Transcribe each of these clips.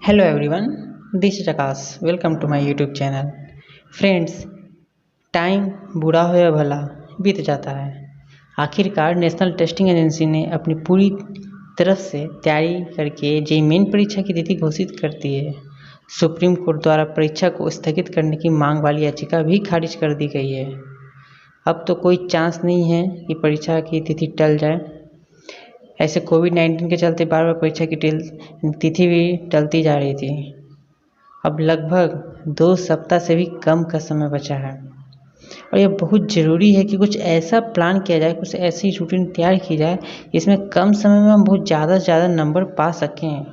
Hello everyone, this is Akash. Welcome to my YouTube channel. Friends, time बुरा हो या भला बीत जाता है। आखिरकार नेशनल टेस्टिंग एजेंसी ने अपनी पूरी तरफ से तैयारी करके जेईई मेन परीक्षा की तिथि घोषित कर दी है। सुप्रीम कोर्ट द्वारा परीक्षा को स्थगित करने की मांग वाली याचिका भी खारिज कर दी गई है। अब तो कोई चांस नहीं है कि परीक्षा की तिथि टल जाए। ऐसे कोविड-19 के चलते बार बार परीक्षा की तिथि भी टलती जा रही थी। अब लगभग 2 सप्ताह से भी कम का समय बचा है और यह बहुत ज़रूरी है कि कुछ ऐसा प्लान किया जाए, कुछ ऐसी रूटीन तैयार की जाए जिसमें कम समय में हम बहुत ज़्यादा से ज़्यादा नंबर पा सकें।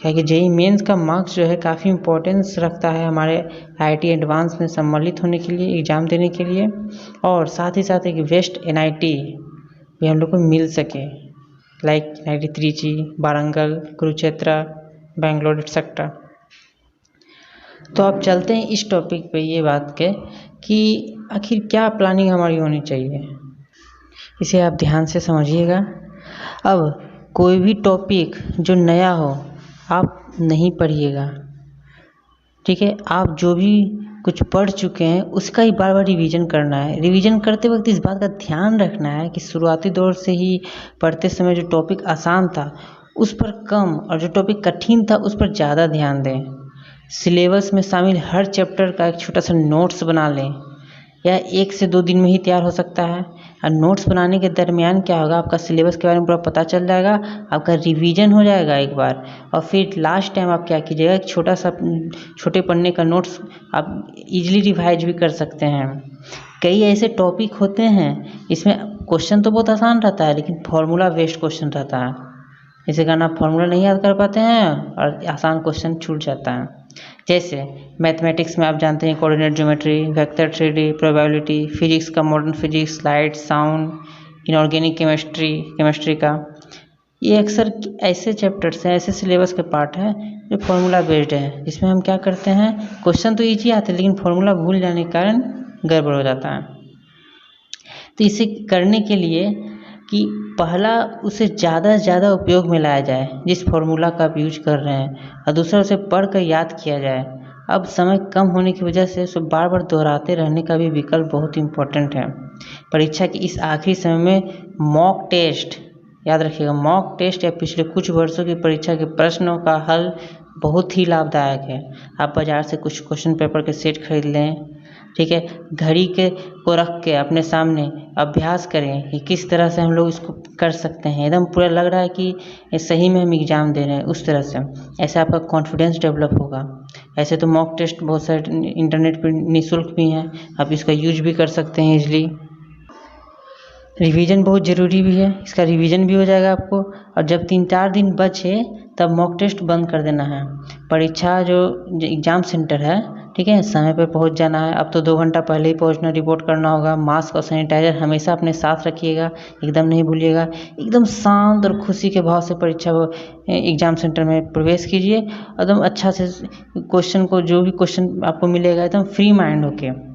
क्योंकि जेईई मेंस का मार्क्स जो है काफ़ी इम्पोर्टेंस रखता है हमारे आईआईटी एडवांस में सम्मिलित होने के लिए, एग्ज़ाम देने के लिए, और साथ ही साथ एक बेस्ट एनआईटी भी हम लोग को मिल सके, like NIT Trichy, Warangal, Kurukshetra, Bangalore etcetera. तो अब चलते हैं इस टॉपिक पे ये बात के कि आखिर क्या प्लानिंग हमारी होनी चाहिए, इसे आप ध्यान से समझिएगा। अब कोई भी टॉपिक जो नया हो आप नहीं पढ़िएगा, ठीक है। आप जो भी कुछ पढ़ चुके हैं उसका ही बार बार रिवीजन करना है। रिवीजन करते वक्त इस बात का ध्यान रखना है कि शुरुआती दौर से ही पढ़ते समय जो टॉपिक आसान था उस पर कम और जो टॉपिक कठिन था उस पर ज़्यादा ध्यान दें। सिलेबस में शामिल हर चैप्टर का एक छोटा सा नोट्स बना लें। यह 1 से 2 दिन में ही तैयार हो सकता है। और नोट्स बनाने के दरमियान क्या होगा, आपका सिलेबस के बारे में पूरा पता चल जाएगा, आपका रिवीजन हो जाएगा एक बार, और फिर लास्ट टाइम आप क्या कीजिएगा, एक छोटे पन्ने का नोट्स आप इजीली रिवाइज भी कर सकते हैं। कई ऐसे टॉपिक होते हैं इसमें क्वेश्चन तो बहुत आसान रहता है लेकिन फॉर्मूला बेस्ड क्वेश्चन रहता है, जिसके कारण आप फॉर्मूला नहीं याद कर पाते हैं और आसान क्वेश्चन छूट जाता है। जैसे मैथमेटिक्स में आप जानते हैं coordinate geometry, vector 3D, probability, physics का modern physics, light, sound, inorganic chemistry का, ये अक्सर ऐसे चैप्टर्स हैं, ऐसे सिलेबस के पार्ट हैं जो फॉर्मूला बेस्ड है, जिसमें हम क्या करते हैं, क्वेश्चन तो ईजी आते हैं लेकिन फॉर्मूला भूल जाने के कारण गड़बड़ हो जाता है। तो इसे करने के लिए कि पहला उसे ज़्यादा से ज़्यादा उपयोग में लाया जाए जिस फॉर्मूला का आप यूज कर रहे हैं, और दूसरा उसे पढ़ कर याद किया जाए। अब समय कम होने की वजह से उसे बार बार दोहराते रहने का भी विकल्प बहुत इम्पोर्टेंट है। परीक्षा के इस आखिरी समय में मॉक टेस्ट, याद रखिएगा, मॉक टेस्ट या पिछले कुछ वर्षों की परीक्षा के प्रश्नों का हल बहुत ही लाभदायक है। आप बाज़ार से कुछ क्वेश्चन पेपर के सेट खरीद लें, ठीक है, घड़ी को रख के अपने सामने अभ्यास करें कि किस तरह से हम लोग इसको कर सकते हैं। एकदम पूरा लग रहा है कि सही में हम एग्ज़ाम दे रहे हैं, उस तरह से ऐसे आपका कॉन्फिडेंस डेवलप होगा। ऐसे तो मॉक टेस्ट बहुत सारे इंटरनेट पर निःशुल्क भी हैं, आप इसका यूज भी कर सकते हैं ईजिली। रिवीजन बहुत ज़रूरी भी है, इसका रिवीजन भी हो जाएगा आपको, और जब 3-4 दिन बचे तब मॉक टेस्ट बंद कर देना है। परीक्षा जो एग्ज़ाम सेंटर है, ठीक है, समय पर पहुंच जाना है। अब तो 2 घंटा पहले ही पहुंचना, रिपोर्ट करना होगा। मास्क और सैनिटाइज़र हमेशा अपने साथ रखिएगा, एकदम नहीं भूलिएगा। एकदम शांत और खुशी के भाव से एग्ज़ाम सेंटर में प्रवेश कीजिए। एकदम अच्छा से क्वेश्चन को, जो भी क्वेश्चन आपको मिलेगा, एकदम फ्री माइंड होके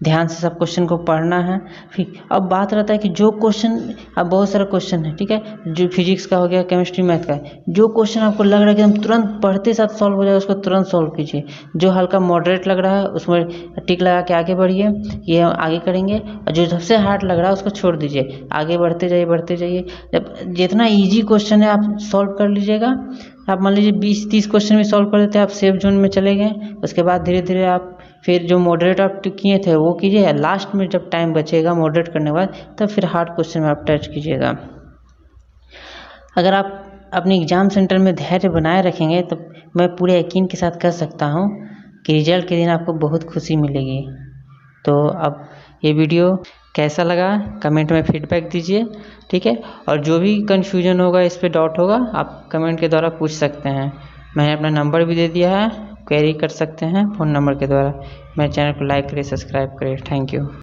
ध्यान से सब क्वेश्चन को पढ़ना है। फिर अब बात रहता है कि जो क्वेश्चन, अब बहुत सारा क्वेश्चन है, ठीक है, जो फिजिक्स का हो गया, केमिस्ट्री, मैथ का, जो क्वेश्चन आपको लग रहा है कि हम तुरंत पढ़ते साथ सॉल्व हो जाएगा उसको तुरंत सॉल्व कीजिए। जो हल्का मॉडरेट लग रहा है उसमें टिक लगा के आगे बढ़िए, ये हम आगे करेंगे, और जो सबसे हार्ड लग रहा है उसको छोड़ दीजिए, आगे बढ़ते जाइए। जब जितना ईजी क्वेश्चन है आप सॉल्व कर लीजिएगा। आप मान लीजिए 20-30 क्वेश्चन भी सॉल्व कर देते हैं, आप सेफ जोन में चले गए। उसके बाद धीरे धीरे आप फिर जो मॉडरेट आप किए थे वो कीजिए। लास्ट में जब टाइम बचेगा मॉडरेट करने के बाद, तब फिर हार्ड क्वेश्चन में आप टच कीजिएगा। अगर आप अपने एग्ज़ाम सेंटर में धैर्य बनाए रखेंगे तो मैं पूरे यकीन के साथ कह सकता हूँ कि रिजल्ट के दिन आपको बहुत खुशी मिलेगी। तो अब ये वीडियो कैसा लगा कमेंट में फीडबैक दीजिए, ठीक है, और जो भी कन्फ्यूजन होगा, इस पर डाउट होगा, आप कमेंट के द्वारा पूछ सकते हैं। मैंने अपना नंबर भी दे दिया है, क्वेरी कर सकते हैं फ़ोन नंबर के द्वारा। मेरे चैनल को लाइक करें, सब्सक्राइब करें। Thank you.